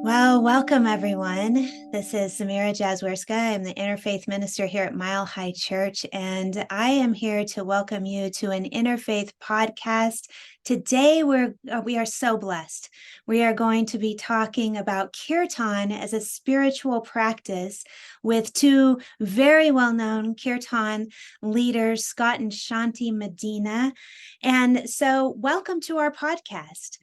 Well, welcome everyone. This is Zemirah Jazwierska. I'm the Interfaith minister here at Mile High Church, and I am here to welcome you to an Interfaith podcast. Today, we are so blessed. We are going to be talking about Kirtan as a spiritual practice with two very well-known Kirtan leaders, Scott and Shanti Medina. And so, welcome to our podcast.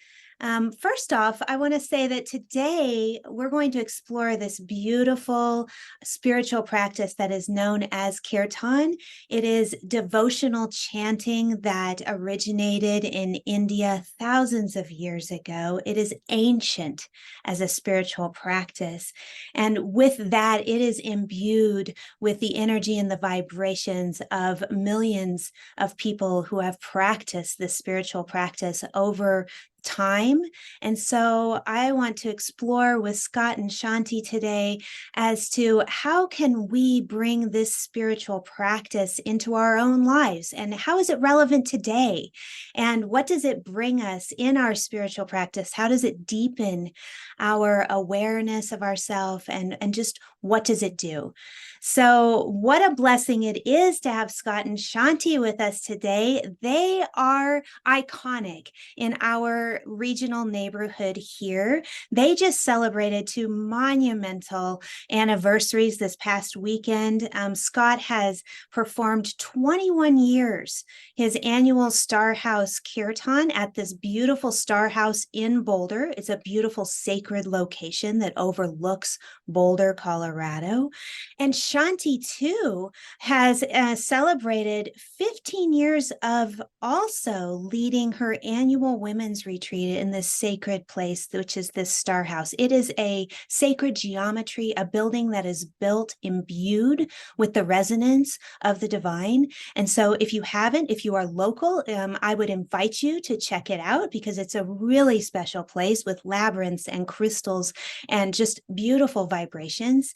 First off, I want to say that today we're going to explore this beautiful spiritual practice that is known as Kirtan. It is devotional chanting that originated in India thousands of years ago. It is ancient as a spiritual practice. And with that, it is imbued with the energy and the vibrations of millions of people who have practiced this spiritual practice over time. And so I want to explore with Scott and Shanti today as to how can we bring this spiritual practice into our own lives, and how is it relevant today, and what does it bring us in our spiritual practice? How does it deepen our awareness of ourselves, and just what does it do? So what a blessing it is to have Scott and Shanti with us today. They are iconic in our regional neighborhood here. They just celebrated two monumental anniversaries this past weekend. Scott has performed 21 years his annual Star House Kirtan at this beautiful Star House in Boulder. It's a beautiful sacred location that overlooks Boulder, Colorado. And Shanti, too, has celebrated 15 years of also leading her annual women's retreat in this sacred place, which is this Star House. It is a sacred geometry, a building that is built imbued with the resonance of the divine. And so if you haven't, if you are local, I would invite you to check it out, because it's a really special place with labyrinths and crystals and just beautiful vibrations.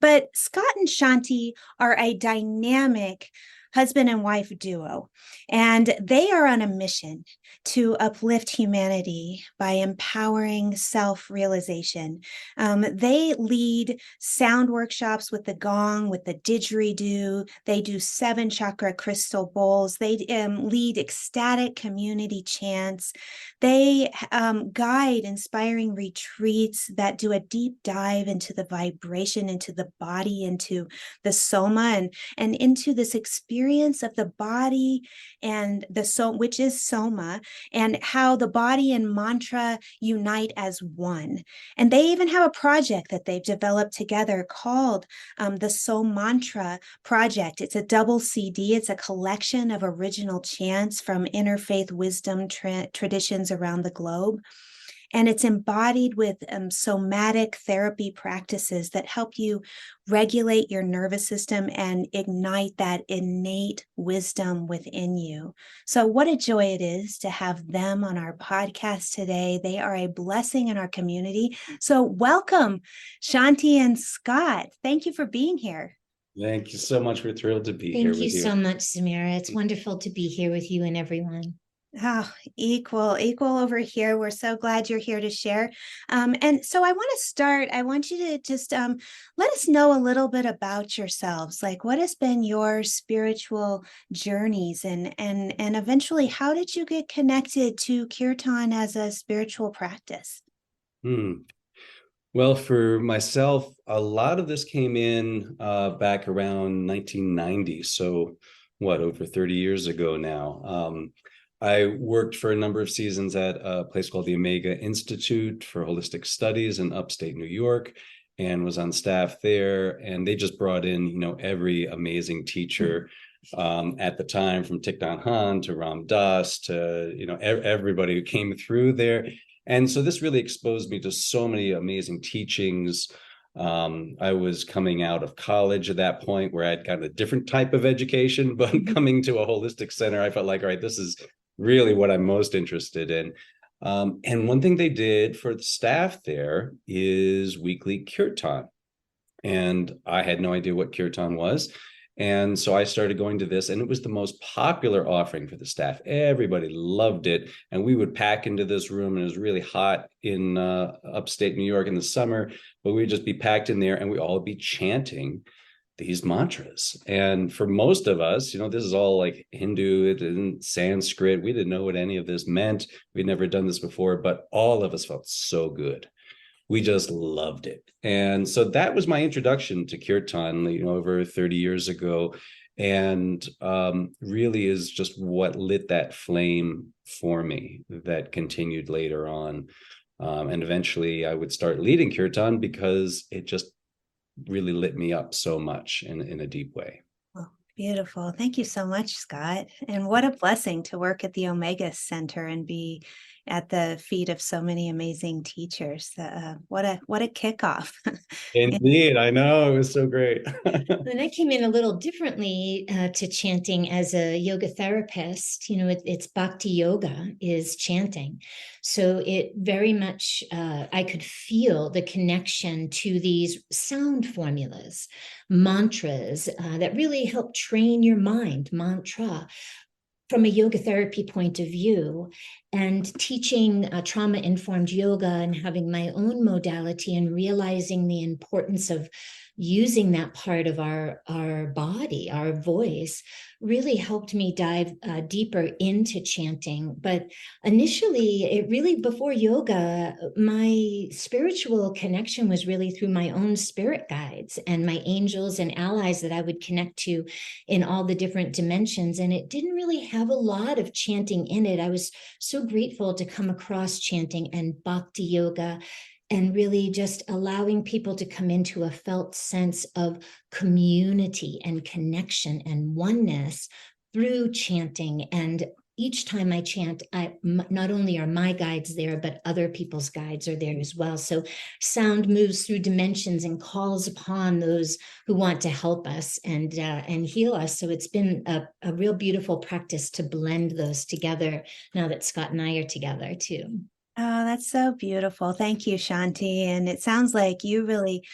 But Scott and Shanti are a dynamic husband and wife duo, and they are on a mission to uplift humanity by empowering self-realization. They lead sound workshops with the gong, with the didgeridoo. They do 7 chakra crystal bowls. They lead ecstatic community chants. They guide inspiring retreats that do a deep dive into the vibration, into the body, into the soma, and into this experience of the body and the soul, which is soma, and how the body and mantra unite as one. And they even have a project that they've developed together called the Soul Mantra Project. It's a double CD. It's a collection of original chants from interfaith wisdom traditions around the globe. And it's embodied with somatic therapy practices that help you regulate your nervous system and ignite that innate wisdom within you. So what a joy it is to have them on our podcast today. They are a blessing in our community. So welcome, Shanti and Scott. Thank you for being here. Thank you so much. We're thrilled to be here with you. Thank you so much, Zemirah. It's wonderful to be here with you and everyone. Oh, equal over here. We're so glad you're here to share. And so I want you to just let us know a little bit about yourselves. Like, what has been your spiritual journeys, and eventually, how did you get connected to Kirtan as a spiritual practice? Well, for myself, a lot of this came in back around 1990. So over 30 years ago now. I worked for a number of seasons at a place called the Omega Institute for Holistic Studies in upstate New York, and was on staff there. And they just brought in, every amazing teacher at the time, from Thich Nhat Hanh to Ram Dass to, everybody who came through there. And so this really exposed me to so many amazing teachings. I was coming out of college at that point, where I'd gotten a different type of education, but coming to a holistic center, I felt like, all right, this is really what I'm most interested in. And one thing they did for the staff there is weekly Kirtan. And I had no idea what Kirtan was. And so I started going to this, and it was the most popular offering for the staff. Everybody loved it. And we would pack into this room, and it was really hot in upstate New York in the summer, but we'd just be packed in there, and we all be chanting these mantras. And for most of us, this is all like Hindu and Sanskrit. We didn't know what any of this meant. We'd never done this before, but all of us felt so good. We just loved it. And so that was my introduction to Kirtan, over 30 years ago. And really is just what lit that flame for me that continued later on. And eventually I would start leading Kirtan because it just really lit me up so much in a deep way. Oh, beautiful. Thank you so much, Scott. And what a blessing to work at the Omega Center and be at the feet of so many amazing teachers. What a kickoff. Indeed, I know, it was so great. And I came in a little differently to chanting as a yoga therapist. It's bhakti yoga is chanting. So it very much, I could feel the connection to these sound formulas, mantras that really help train your mind, mantra, from a yoga therapy point of view, and teaching trauma-informed yoga and having my own modality and realizing the importance of using that part of our body, our voice, really helped me dive deeper into chanting. But initially, it really, before yoga, my spiritual connection was really through my own spirit guides and my angels and allies that I would connect to in all the different dimensions. And it didn't really have a lot of chanting in it. I was so grateful to come across chanting and bhakti yoga, and really just allowing people to come into a felt sense of community and connection and oneness through chanting. And each time I chant, not only are my guides there, but other people's guides are there as well. So sound moves through dimensions and calls upon those who want to help us and heal us. So it's been a real beautiful practice to blend those together now that Scott and I are together too. Oh, that's so beautiful. Thank you, Shanti. And it sounds like you really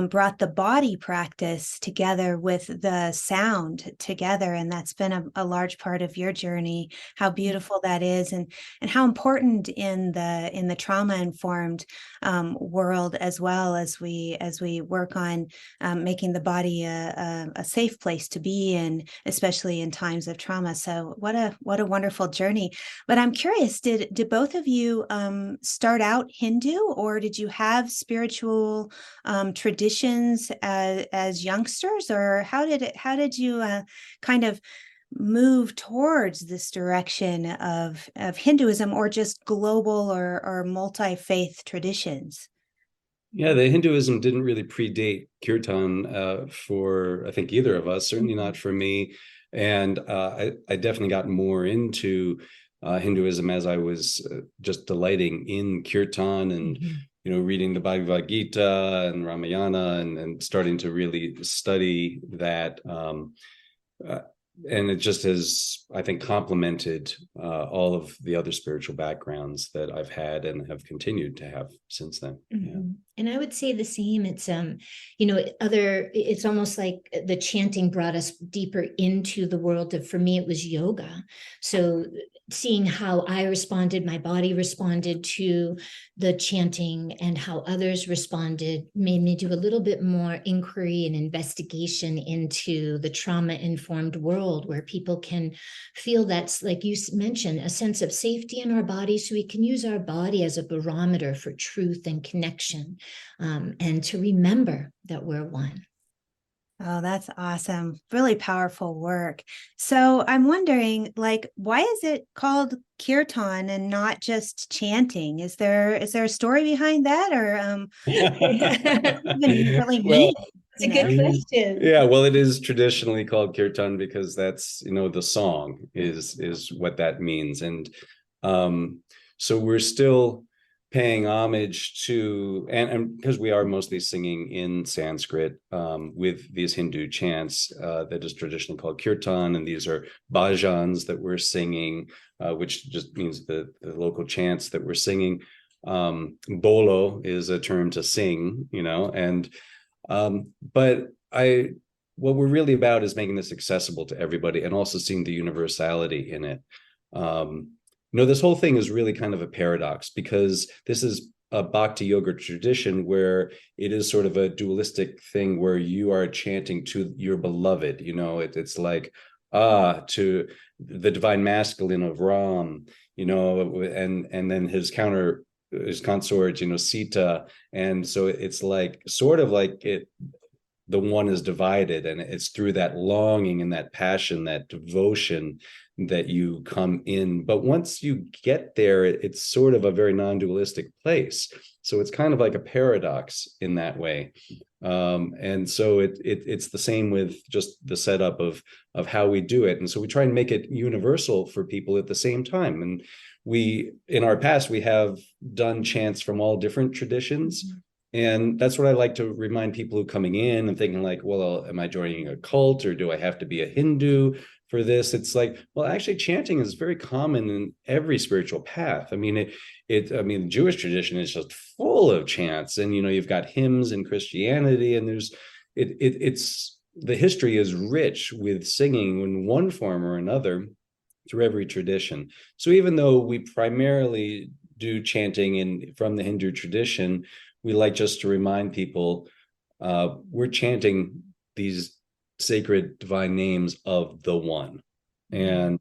brought the body practice together with the sound together. And that's been a large part of your journey, how beautiful that is, and how important in the trauma-informed world, as well as we work on making the body a safe place to be in, especially in times of trauma. So what a wonderful journey. But I'm curious, did both of you start out Hindu, or did you have spiritual traditions as youngsters, or how did you kind of move towards this direction of Hinduism, or just global or multi-faith traditions? Yeah, the Hinduism didn't really predate Kirtan for, I think, either of us, certainly not for me. And I definitely got more into Hinduism as I was just delighting in Kirtan and, reading the Bhagavad Gita and Ramayana and starting to really study that. And it just has, I think, complemented all of the other spiritual backgrounds that I've had and have continued to have since then. Yeah. And I would say the same. It's, it's almost like the chanting brought us deeper into the world of, for me, it was yoga. So seeing how I responded, my body responded to the chanting, and how others responded made me do a little bit more inquiry and investigation into the trauma-informed world, where people can feel that's, like you mentioned, a sense of safety in our body, so we can use our body as a barometer for truth and connection, and to remember that we're one. Oh, that's awesome. Really powerful work. So I'm wondering, why is it called Kirtan and not just chanting? Is there a story behind that, or really Well, it's a good question. Yeah, well, it is traditionally called Kirtan because that's, the song is what that means. And so we're still paying homage to, and because we are mostly singing in Sanskrit with these Hindu chants that is traditionally called Kirtan, and these are bhajans that we're singing, which just means the local chants that we're singing. Bolo is a term to sing, and but what we're really about is making this accessible to everybody and also seeing the universality in it. This whole thing is really kind of a paradox, because this is a bhakti yoga tradition where it is sort of a dualistic thing where you are chanting to your beloved. It's like to the divine masculine of Ram, and then his consort, Sita. And so it's like sort of like the one is divided, and it's through that longing and that passion, that devotion, that you come in. But once you get there, it's sort of a very non-dualistic place. So it's kind of like a paradox in that way. And so it's the same with just the setup of how we do it. And so we try and make it universal for people at the same time. And in our past, we have done chants from all different traditions. Mm-hmm. And that's what I like to remind people who are coming in and thinking like, well, am I joining a cult, or do I have to be a Hindu for this? It's like, well, actually chanting is very common in every spiritual path. I mean, the Jewish tradition is just full of chants, and, you've got hymns in Christianity, and it's the history is rich with singing in one form or another through every tradition. So even though we primarily do chanting from the Hindu tradition, we like just to remind people we're chanting these sacred divine names of the one. And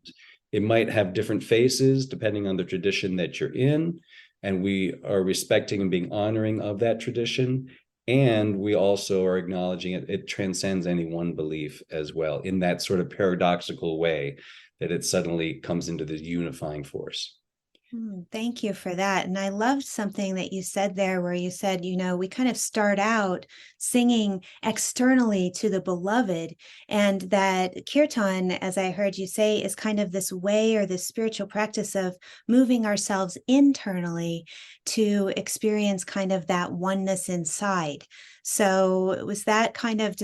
it might have different faces depending on the tradition that you're in. And we are respecting and being honoring of that tradition. And we also are acknowledging it transcends any one belief as well, in that sort of paradoxical way that it suddenly comes into this unifying force. Thank you for that. And I loved something that you said there, where you said, we kind of start out singing externally to the beloved, and that Kirtan, as I heard you say, is kind of this way, or this spiritual practice of moving ourselves internally to experience kind of that oneness inside. So does that kind of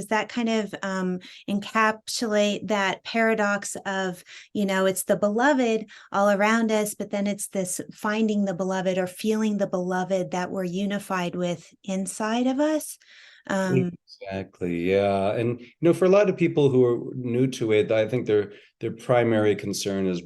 encapsulate that paradox of, it's the beloved all around us, but then it's this finding the beloved or feeling the beloved that we're unified with inside of us? Exactly. Yeah. And, for a lot of people who are new to it, I think their primary concern is,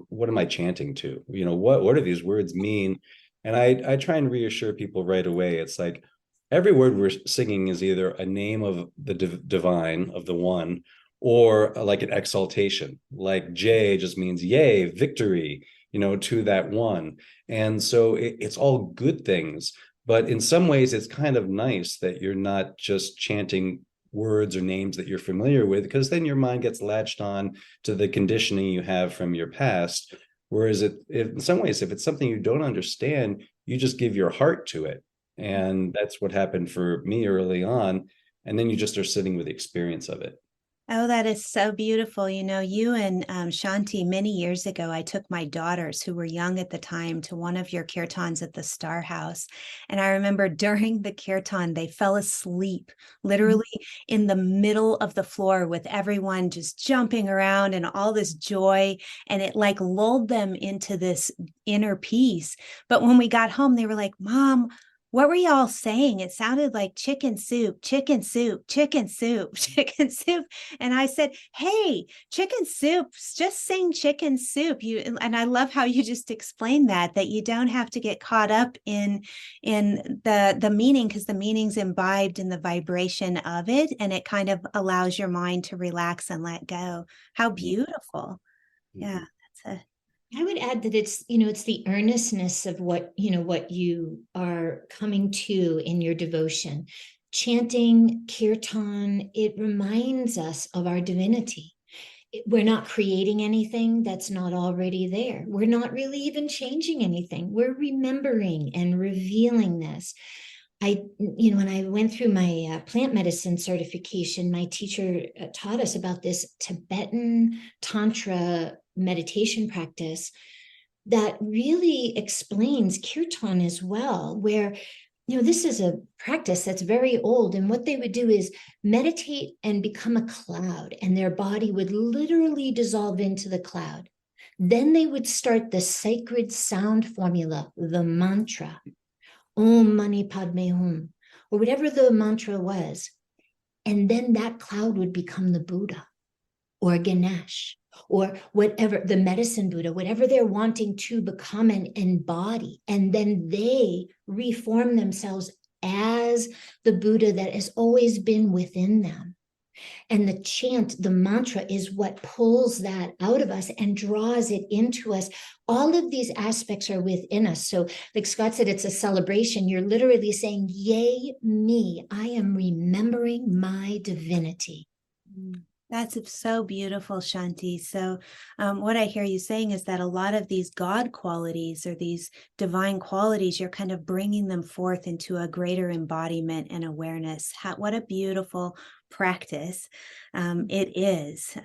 what am I chanting to? What do these words mean? And I try and reassure people right away. It's like, every word we're singing is either a name of the divine, of the one, or like an exaltation. Like Jay just means yay, victory, to that one. And so it's all good things. But in some ways, it's kind of nice that you're not just chanting words or names that you're familiar with, because then your mind gets latched on to the conditioning you have from your past. Whereas in some ways, if it's something you don't understand, you just give your heart to it. And that's what happened for me early on. And then you just are sitting with the experience of it. Oh, that is so beautiful. You and Shanti, many years ago, I took my daughters, who were young at the time, to one of your kirtans at the Star House. And I remember during the kirtan, they fell asleep, literally in the middle of the floor, with everyone just jumping around and all this joy. And it like lulled them into this inner peace. But when we got home, they were like, Mom, what were y'all saying? It sounded like chicken soup, chicken soup, chicken soup, chicken soup. And I said, hey, chicken soup, just sing chicken soup. And I love how you just explained that you don't have to get caught up in the meaning, because the meaning's imbibed in the vibration of it, and it kind of allows your mind to relax and let go. How beautiful. Yeah, that's a I would add that it's the earnestness of what you are coming to in your devotion. Chanting, kirtan, it reminds us of our divinity. We're not creating anything that's not already there. We're not really even changing anything. We're remembering and revealing this. When I went through my plant medicine certification, my teacher taught us about this Tibetan Tantra meditation practice that really explains kirtan as well, where this is a practice that's very old, and what they would do is meditate and become a cloud, and their body would literally dissolve into the cloud. Then they would start the sacred sound formula, the mantra, Om Mani Padme Hum, or whatever the mantra was. And then that cloud would become the Buddha or Ganesh or whatever, the medicine Buddha, whatever they're wanting to become and embody. And then they reform themselves as the Buddha that has always been within them. And the chant, the mantra, is what pulls that out of us and draws it into us. All of these aspects are within us. So like Scott said, it's a celebration. You're literally saying, yay, me, I am remembering my divinity. That's so beautiful, Shanti. So what I hear you saying is that a lot of these God qualities or these divine qualities, you're kind of bringing them forth into a greater embodiment and awareness. What a beautiful practice it is.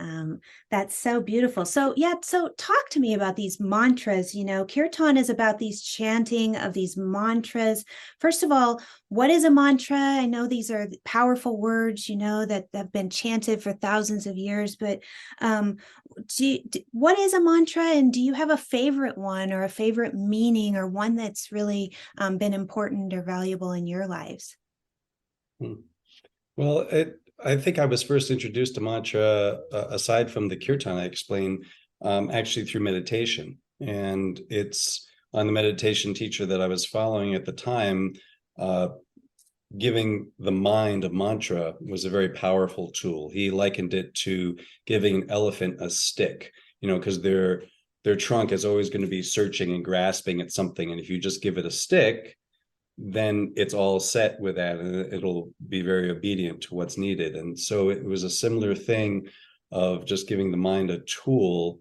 That's so beautiful. So yeah, so talk to me about these mantras. Kirtan is about these chanting of these mantras. First of all, what is a mantra? I know these are powerful words, that have been chanted for thousands of years, but what is a mantra, and do you have a favorite one or a favorite meaning or one that's really been important or valuable in your lives? Well, I think I was first introduced to mantra, aside from the kirtan I explained, actually through meditation. And it's on the meditation teacher that I was following at the time, giving the mind a mantra was a very powerful tool. He likened it to giving an elephant a stick, because their trunk is always going to be searching and grasping at something. And if you just give it a stick, then it's all set with that, and it'll be very obedient to what's needed. And so it was a similar thing of just giving the mind a tool,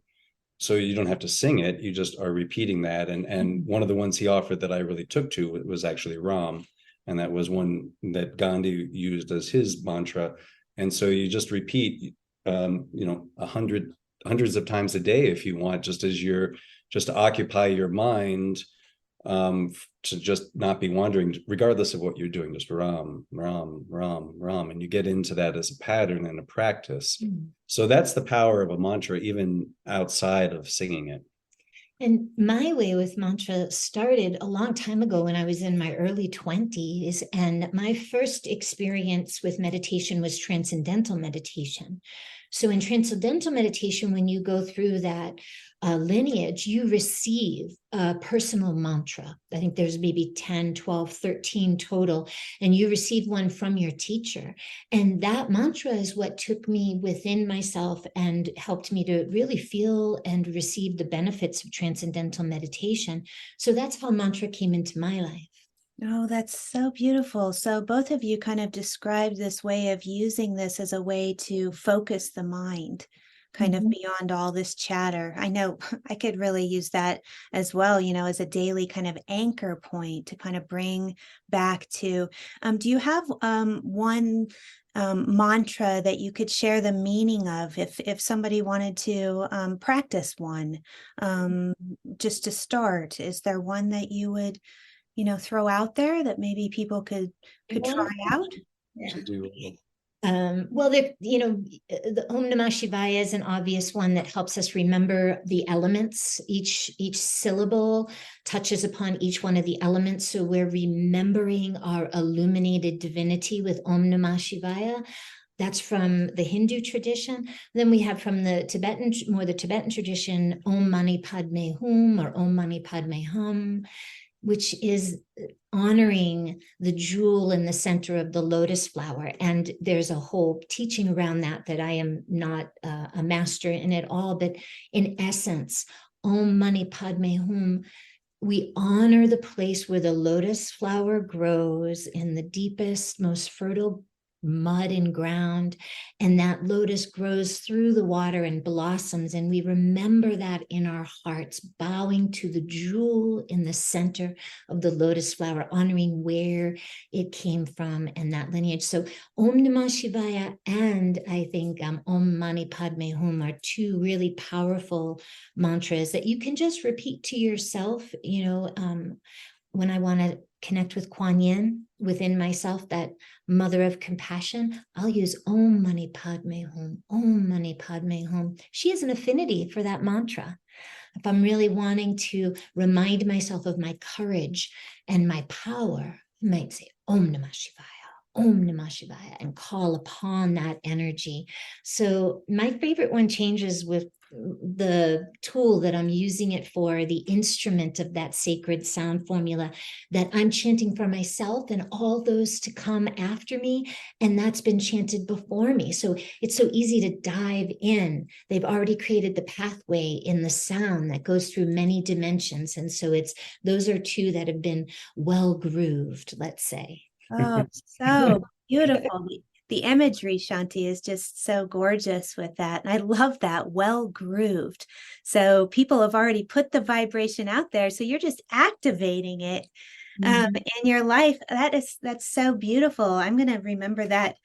so you don't have to sing it, you just are repeating that. And one of the ones he offered that I really took to was actually Ram, and that was one that Gandhi used as his mantra. And so you just repeat, hundreds of times a day if you want, just to occupy your mind, to just not be wandering, regardless of what you're doing, just Ram, Ram, Ram, Ram. And you get into that as a pattern and a practice. So that's the power of a mantra, even outside of singing it. And my way with mantra started a long time ago when I was in my early 20s. And my first experience with meditation was transcendental meditation. So in transcendental meditation, when you go through that lineage, you receive a personal mantra. I think there's maybe 10, 12, 13 total, and you receive one from your teacher. And that mantra is what took me within myself and helped me to really feel and receive the benefits of transcendental meditation. So that's how mantra came into my life. Oh, that's so beautiful. So both of you kind of described this way of using this as a way to focus the mind, kind of beyond all this chatter. I know I could really use that as well, as a daily kind of anchor point to kind of bring back to. Do you have one mantra that you could share the meaning of if somebody wanted to practice one, just to start? Is there one that you would throw out there that maybe people could try out? Well, the Om Namah Shivaya is an obvious one that helps us remember the elements. Each syllable touches upon each one of the elements. So we're remembering our illuminated divinity with Om Namah Shivaya. That's from the Hindu tradition. Then we have from the Tibetan tradition, Om Mani Padme Hum or Om Mani Padme Hum, which is honoring the jewel in the center of the lotus flower. And there's a whole teaching around that I am not a master in it all, but in essence, Om Mani Padme Hum, we honor the place where the lotus flower grows in the deepest, most fertile mud and ground, and that lotus grows through the water and blossoms, and we remember that in our hearts, bowing to the jewel in the center of the lotus flower, honoring where it came from and that lineage. So Om Namah Shivaya and I think Om Mani Padme Hum are two really powerful mantras that you can just repeat to yourself. When I want to connect with Kuan Yin within myself, that mother of compassion, I'll use Om Mani Padme Hum, Om Mani Padme Hum. She has an affinity for that mantra. If I'm really wanting to remind myself of my courage and my power, I might say Om Namah Shivaya, Om Namah Shivaya and call upon that energy. So my favorite one changes with the tool that I'm using it for, the instrument of that sacred sound formula that I'm chanting for myself and all those to come after me. And that's been chanted before me. So it's so easy to dive in. They've already created the pathway in the sound that goes through many dimensions. And so those are two that have been well grooved, let's say. Oh, so beautiful. The imagery, Shanti, is just so gorgeous with that. And I love that, well grooved. So people have already put the vibration out there. So you're just activating it in your life. That's so beautiful. I'm going to remember that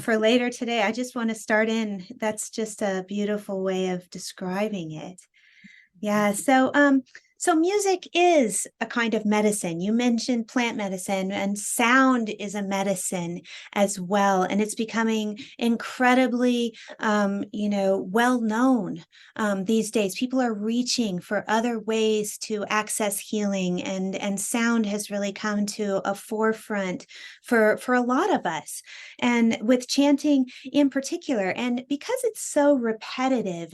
for later today. I just want to start in. That's just a beautiful way of describing it. Yeah. So music is a kind of medicine. You mentioned plant medicine, and sound is a medicine as well. And it's becoming incredibly, well known these days. People are reaching for other ways to access healing, and sound has really come to a forefront for a lot of us. And with chanting in particular, and because it's so repetitive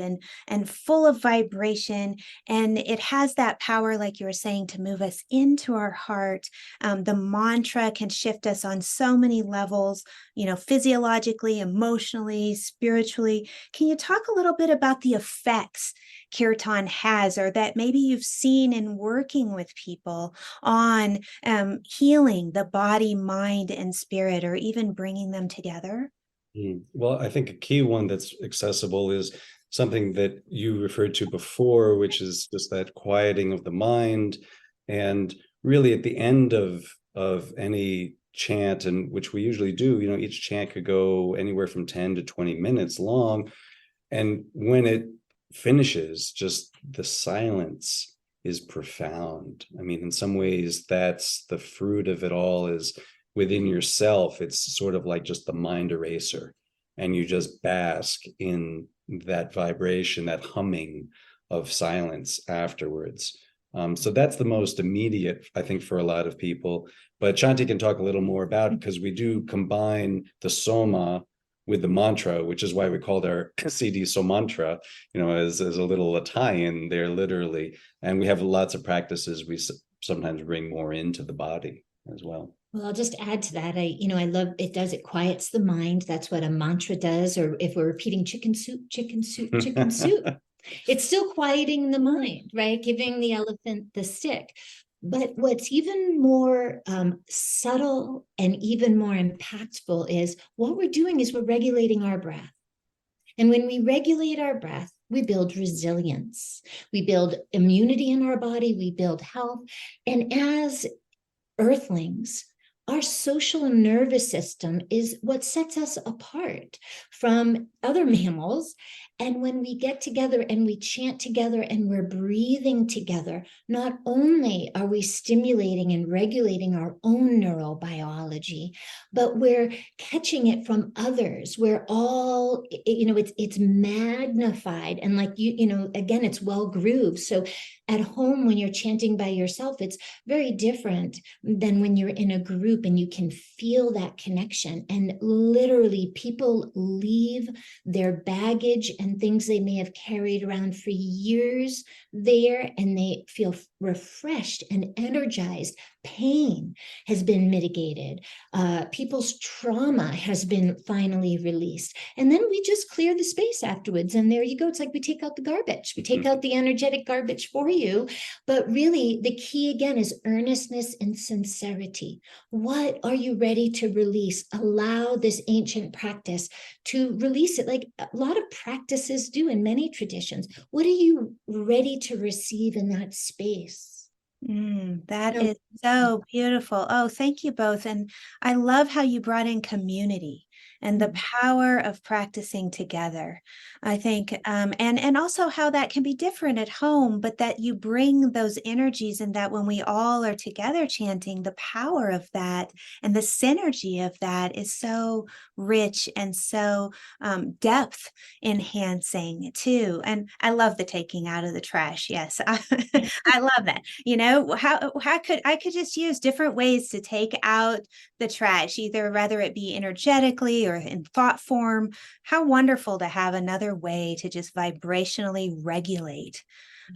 and full of vibration, and it has that power, like you were saying, to move us into our heart. The mantra can shift us on so many levels, physiologically, emotionally, spiritually. Can you talk a little bit about the effects Kirtan has, or that maybe you've seen in working with people on healing the body, mind, and spirit, or even bringing them together? Well, I think a key one that's accessible is something that you referred to before, which is just that quieting of the mind. And really at the end of any chant, and which we usually do, each chant could go anywhere from 10 to 20 minutes long. And when it finishes, just the silence is profound. I mean, in some ways, that's the fruit of it all, is within yourself. It's sort of like just the mind eraser, and you just bask in that vibration, that humming of silence afterwards. So that's the most immediate, I think, for a lot of people. But Shanti can talk a little more about it, because we do combine the soma with the mantra, which is why we called our CD Somantra, as a little tie-in there, literally. And we have lots of practices we sometimes bring more into the body as well. Well, I'll just add to that. I love it. It quiets the mind. That's what a mantra does. Or if we're repeating chicken soup, chicken soup, chicken soup, it's still quieting the mind, right? Giving the elephant the stick. But what's even more subtle and even more impactful is what we're doing is we're regulating our breath. And when we regulate our breath, we build resilience. We build immunity in our body. We build health. And as earthlings, our social and nervous system is what sets us apart from other mammals. And when we get together and we chant together and we're breathing together, not only are we stimulating and regulating our own neurobiology, but we're catching it from others. We're all, it's magnified. And like, again, it's well grooved. So at home, when you're chanting by yourself, it's very different than when you're in a group and you can feel that connection. And literally, people leave their baggage and things they may have carried around for years there, and they feel refreshed and energized. Pain has been mitigated. People's trauma has been finally released. And then we just clear the space afterwards. And there you go. It's like we take out the garbage. We take out the energetic garbage for you. But really, the key again is earnestness and sincerity. What are you ready to release? Allow this ancient practice to release it, like a lot of practices do in many traditions. What are you ready to receive in that space? That is so beautiful. Oh, thank you both. And I love how you brought in community and the power of practicing together. I think, and also how that can be different at home, but that you bring those energies, and that when we all are together chanting, the power of that and the synergy of that is so rich and so depth enhancing too. And I love the taking out of the trash. Yes, I love that. How could I could just use different ways to take out the trash, either whether it be energetically or in thought form. How wonderful to have another way to just vibrationally regulate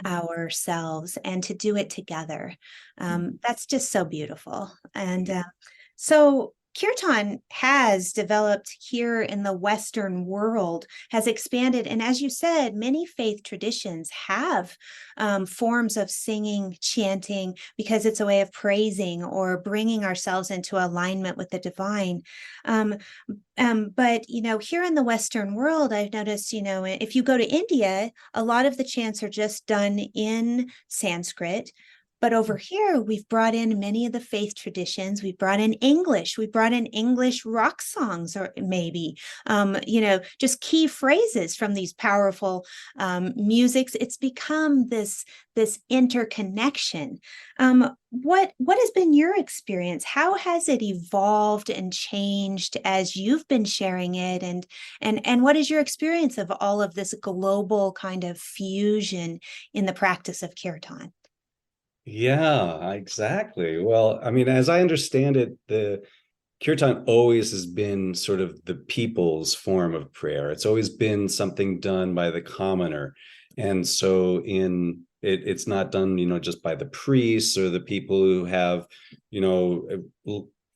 ourselves and to do it together. That's just so beautiful. And so Kirtan has developed here in the Western world, has expanded. And as you said, many faith traditions have forms of singing, chanting, because it's a way of praising or bringing ourselves into alignment with the divine. But, here in the Western world, I've noticed, if you go to India, a lot of the chants are just done in Sanskrit. But over here, we've brought in many of the faith traditions. We've brought in English. We brought in English rock songs, or maybe, just key phrases from these powerful musics. It's become this interconnection. What has been your experience? How has it evolved and changed as you've been sharing it? And what is your experience of all of this global kind of fusion in the practice of Kirtan? Yeah, exactly. Well, I mean, as I understand it, the Kirtan always has been sort of the people's form of prayer. It's always been something done by the commoner. And so it's not done, just by the priests or the people who have,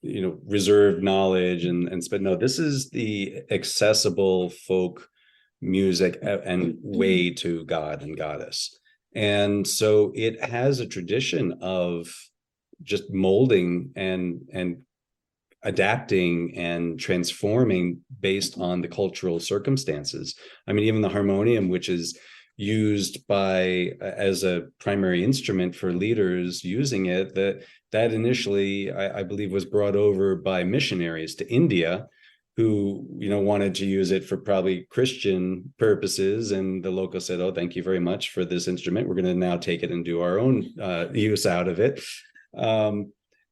reserved knowledge but no, this is the accessible folk music and way to God and Goddess. And so it has a tradition of just molding and adapting and transforming based on the cultural circumstances. I mean, even the harmonium, which is used as a primary instrument for leaders using it, that initially, I believe, was brought over by missionaries to India, who wanted to use it for probably Christian purposes, and the local said, "Oh, thank you very much for this instrument. We're going to now take it and do our own use out of it."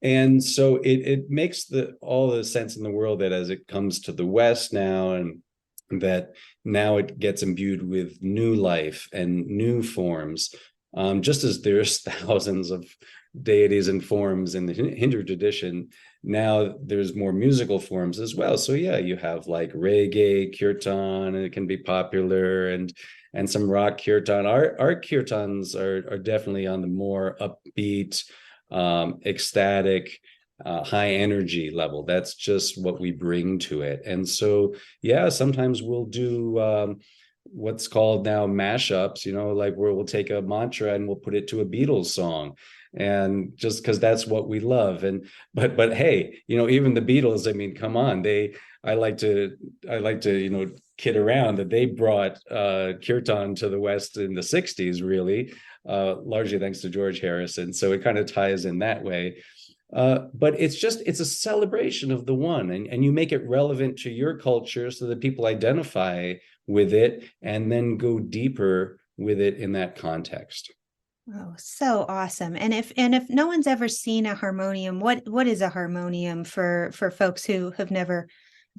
And so it makes all the sense in the world that as it comes to the West now, and that now it gets imbued with new life and new forms, just as there's thousands of deities and forms in the Hindu tradition. Now there's more musical forms as well. So yeah, you have like reggae, kirtan, and it can be popular, and some rock kirtan. Our kirtans are definitely on the more upbeat, ecstatic, high energy level. That's just what we bring to it. And so yeah, sometimes we'll do what's called now mashups, like where we'll take a mantra and we'll put it to a Beatles song, and just because that's what we love. And but hey, even the Beatles, I mean, come on, I like to kid around that they brought kirtan to the West in the 60s, really, largely thanks to George Harrison. So it kind of ties in that way. But it's a celebration of the one, and you make it relevant to your culture so that people identify with it and then go deeper with it in that context. Oh, so awesome. And if no one's ever seen a harmonium, what is a harmonium for folks who have never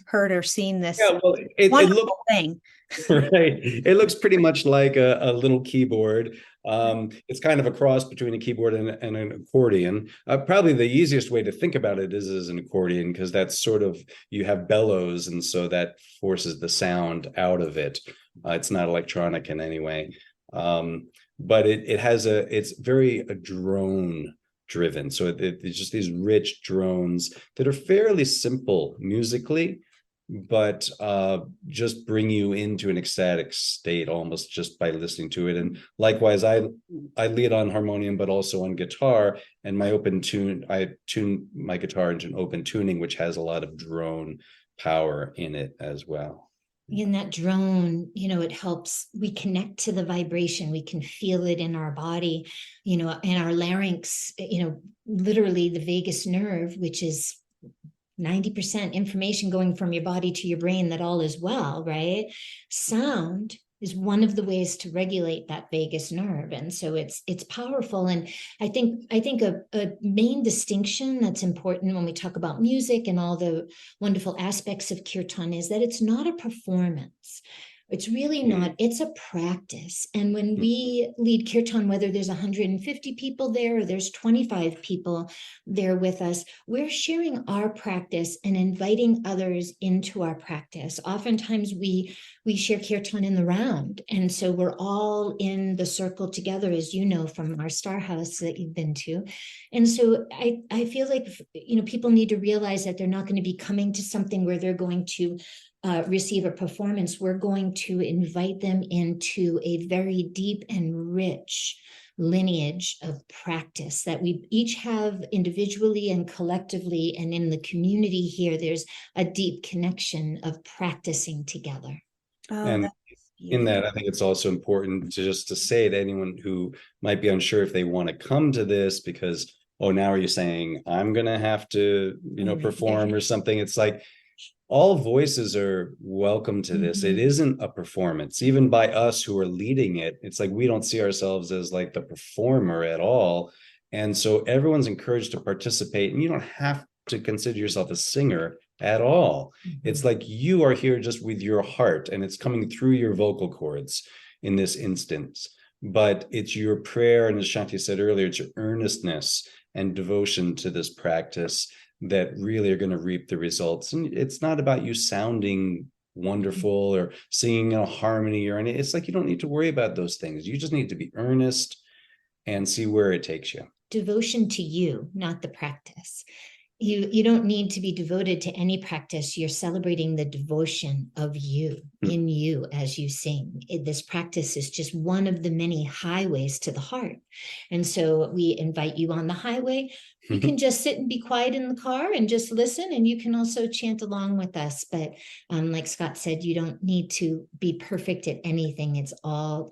heard or seen this? Yeah, well, it looks thing. right. It looks pretty much like a little keyboard. It's kind of a cross between a keyboard and an accordion. Probably the easiest way to think about it is as an accordion, because that's sort of, you have bellows, and so that forces the sound out of it. It's not electronic in any way. But it's very drone driven. So it's just these rich drones that are fairly simple musically, but just bring you into an ecstatic state almost just by listening to it. And likewise, I lead on harmonium, but also on guitar, and I tune my guitar into an open tuning, which has a lot of drone power in it as well. In that drone, it helps, we connect to the vibration, we can feel it in our body, in our larynx, literally the vagus nerve, which is 90% information going from your body to your brain that all is well, right? Sound is one of the ways to regulate that vagus nerve. And so it's powerful. And I think a main distinction that's important when we talk about music and all the wonderful aspects of kirtan is that it's not a performance. It's really not. It's a practice. And when we lead kirtan, whether there's 150 people there or there's 25 people there with us, we're sharing our practice and inviting others into our practice. Oftentimes we share kirtan in the round. And so we're all in the circle together, as you know, from our Star House that you've been to. And so I feel like, people need to realize that they're not going to be coming to something where they're going to receive a performance. We're going to invite them into a very deep and rich lineage of practice that we each have individually and collectively. And in the community here, there's a deep connection of practicing together. Oh, and in that, I think it's also important to just to say to anyone who might be unsure if they want to come to this because, oh, now are you saying I'm going to have to, perform or something? It's like, all voices are welcome to this. It isn't a performance, even by us who are leading it. It's like we don't see ourselves as like the performer at all. And so everyone's encouraged to participate, and you don't have to consider yourself a singer at all. It's like you are here just with your heart, and it's coming through your vocal cords in this instance. But it's your prayer, and as Shanti said earlier, it's your earnestness and devotion to this practice that really are going to reap the results. And it's not about you sounding wonderful or singing in a harmony or anything. It's like you don't need to worry about those things. You just need to be earnest and see where it takes you. Devotion to you, not the practice. You don't need to be devoted to any practice. You're celebrating the devotion of you in you as you sing. This practice is just one of the many highways to the heart. And so we invite you on the highway. You can just sit and be quiet in the car and just listen, and you can also chant along with us. But like Scott said, you don't need to be perfect at anything.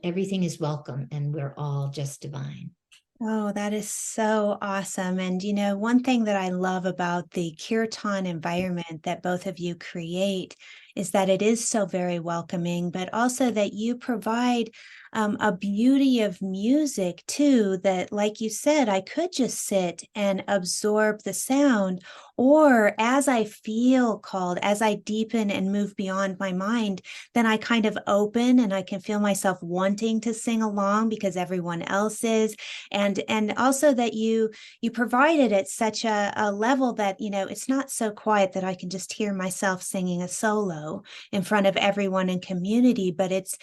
Everything is welcome, and we're all just divine. Oh, that is so awesome. And, one thing that I love about the kirtan environment that both of you create is that it is so very welcoming, but also that you provide a beauty of music too, that, like you said, I could just sit and absorb the sound, or as I feel called, as I deepen and move beyond my mind, then I kind of open and I can feel myself wanting to sing along because everyone else is. And also that you provide it at such a level that, it's not so quiet that I can just hear myself singing a solo in front of everyone in community, but it's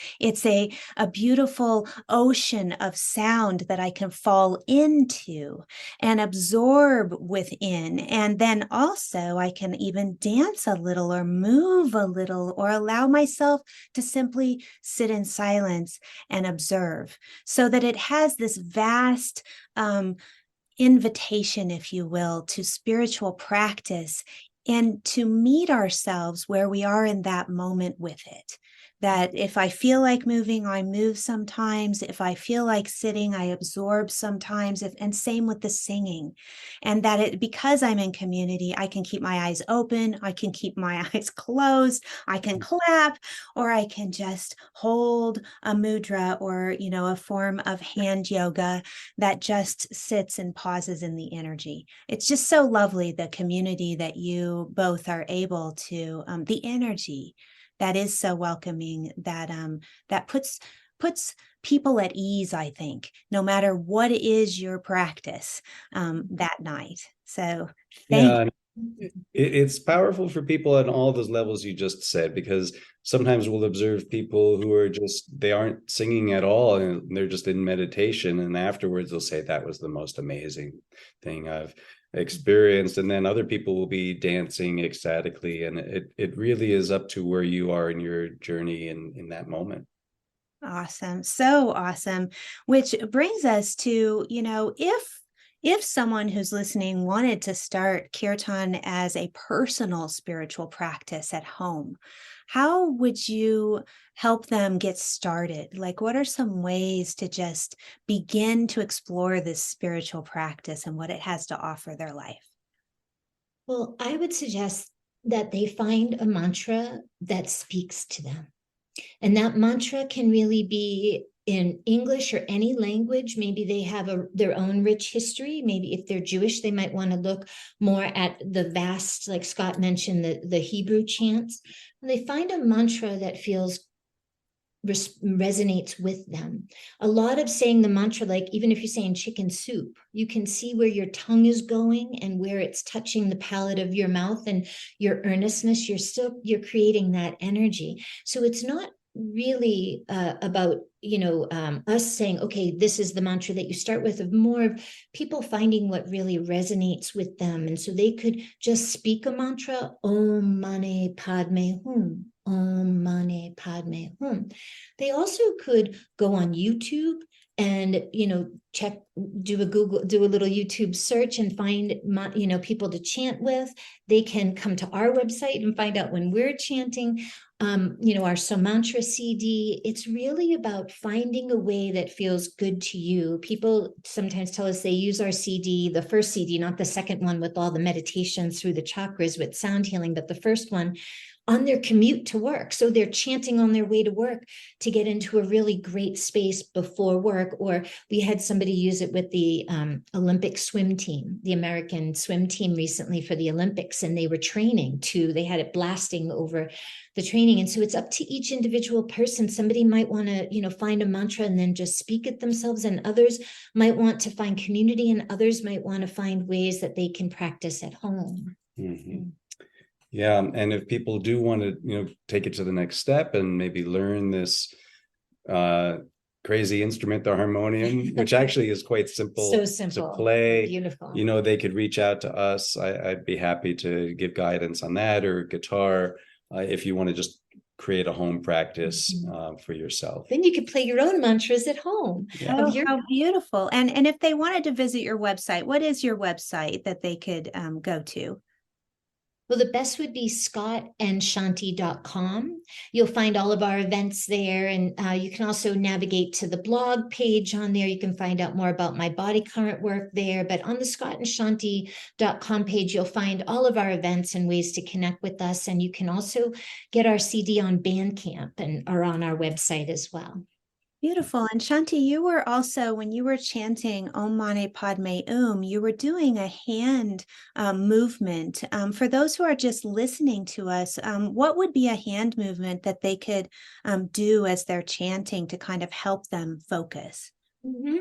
a beautiful ocean of sound that I can fall into and absorb within. And then also I can even dance a little or move a little or allow myself to simply sit in silence and observe, so that it has this vast invitation, if you will, to spiritual practice and to meet ourselves where we are in that moment with it. That if I feel like moving, I move sometimes. If I feel like sitting, I absorb sometimes. And same with the singing. And that because I'm in community, I can keep my eyes open. I can keep my eyes closed. I can clap, or I can just hold a mudra or, a form of hand yoga that just sits and pauses in the energy. It's just so lovely, the community that you both are able to, the energy that is so welcoming, that puts people at ease, I think, no matter what is your practice that night. So thank you. It's powerful for people on all those levels you just said, because sometimes we'll observe people who are they aren't singing at all, and they're just in meditation, and afterwards they'll say that was the most amazing thing I've experienced. And then other people will be dancing ecstatically, and it really is up to where you are in your journey in that moment. Awesome. So awesome. Which brings us to, if someone who's listening wanted to start kirtan as a personal spiritual practice at home, how would you help them get started? Like, what are some ways to just begin to explore this spiritual practice and what it has to offer their life? Well, I would suggest that they find a mantra that speaks to them. And that mantra can really be in English or any language. Maybe they have their own rich history. Maybe if they're Jewish, they might want to look more at the vast, like Scott mentioned, the Hebrew chants. And they find a mantra that feels resonates with them. A lot of saying the mantra, like even if you're saying chicken soup, you can see where your tongue is going and where it's touching the palate of your mouth, and your earnestness, you're creating that energy. So it's not really about us saying, okay, this is the mantra that you start with, of more of people finding what really resonates with them. And so they could just speak a mantra, Om Mani Padme Hum, Om Mani Padme Hum. They also could go on YouTube and do a little YouTube search and find people to chant with. They can come to our website and find out when we're chanting. Our Somantra CD. It's really about finding a way that feels good to you. People sometimes tell us they use our CD, the first CD, not the second one with all the meditations through the chakras with sound healing, but the first one, on their commute to work. So they're chanting on their way to work to get into a really great space before work. Or we had somebody use it with the Olympic swim team, the American swim team recently for the Olympics, and they were training they had it blasting over the training. And so it's up to each individual person. Somebody might want to, find a mantra and then just speak it themselves, and others might want to find community, and others might want to find ways that they can practice at home. Mm-hmm. Yeah, and if people do want to, take it to the next step and maybe learn this crazy instrument, the harmonium, which actually is quite simple, so simple to play. Beautiful. They could reach out to us. I'd be happy to give guidance on that, or guitar, if you want to just create a home practice for yourself. Then you could play your own mantras at home. Yeah. How beautiful. And if they wanted to visit your website, what is your website that they could go to? Well, the best would be scottandshanti.com. You'll find all of our events there. And you can also navigate to the blog page on there. You can find out more about my body current work there. But on the scottandshanti.com page, you'll find all of our events and ways to connect with us. And you can also get our CD on Bandcamp or on our website as well. Beautiful. And Shanti, you were also, when you were chanting Om Mani Padme you were doing a hand movement. For those who are just listening to us, what would be a hand movement that they could do as they're chanting to kind of help them focus? Mm-hmm.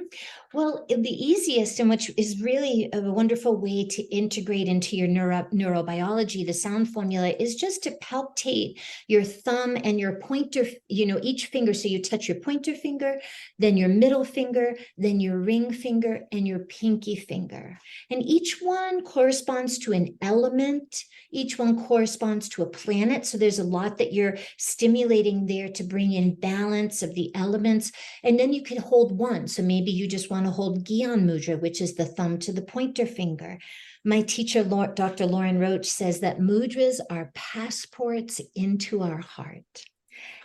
Well, the easiest, and which is really a wonderful way to integrate into your neurobiology, the sound formula, is just to palpate your thumb and your pointer, each finger. So you touch your pointer finger, then your middle finger, then your ring finger, and your pinky finger. And each one corresponds to an element. Each one corresponds to a planet. So there's a lot that you're stimulating there to bring in balance of the elements. And then you can hold one. So maybe you just want to hold Gyan Mudra, which is the thumb to the pointer finger. My teacher, Dr. Lauren Roach, says that mudras are passports into our heart.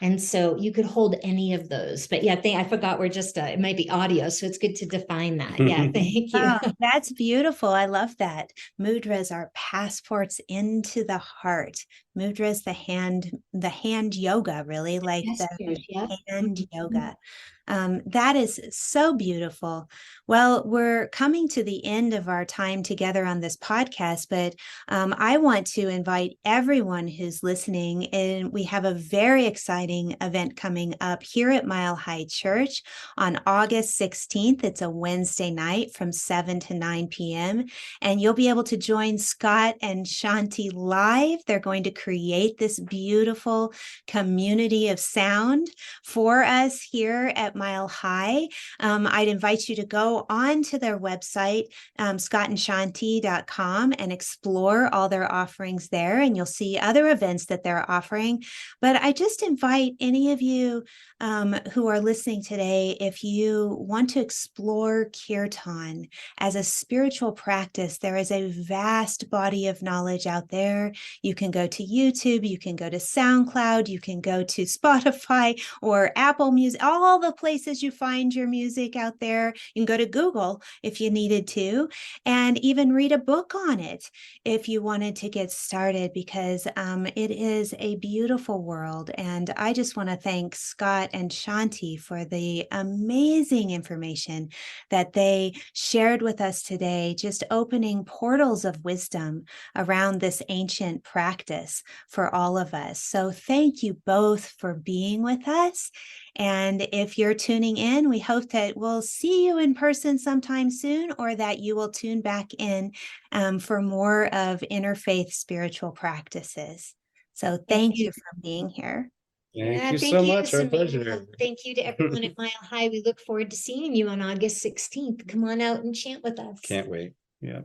And so you could hold any of those. But yeah, I forgot we're just, it might be audio, so it's good to define that. Yeah, thank you. Oh, that's beautiful. I love that. Mudras are passports into the heart. Mudras, the hand yoga, really, like the hand yoga. That is so beautiful. Well, we're coming to the end of our time together on this podcast, but I want to invite everyone who's listening, and we have a very exciting event coming up here at Mile High Church on August 16th. It's a Wednesday night from 7 to 9 p.m. And you'll be able to join Scott and Shanti live. They're going to create this beautiful community of sound for us here at Mile High. I'd invite you to go on to their website, scottandshanti.com, and explore all their offerings there, and you'll see other events that they're offering. But I just invite invite any of you who are listening today, if you want to explore Kirtan as a spiritual practice, there is a vast body of knowledge out there. You can go to YouTube, you can go to SoundCloud, you can go to Spotify or Apple Music, all the places you find your music out there. You can go to Google if you needed to, and even read a book on it if you wanted to get started, because it is a beautiful world. And I just want to thank Scott and Shanti for the amazing information that they shared with us today, just opening portals of wisdom around this ancient practice for all of us. So thank you both for being with us. And if you're tuning in, we hope that we'll see you in person sometime soon, or that you will tune back in for more of interfaith spiritual practices. So thank you for being here. Thank you so much. Our pleasure. Thank you to everyone at Mile High. We look forward to seeing you on August 16th. Come on out and chant with us. Can't wait. Yeah.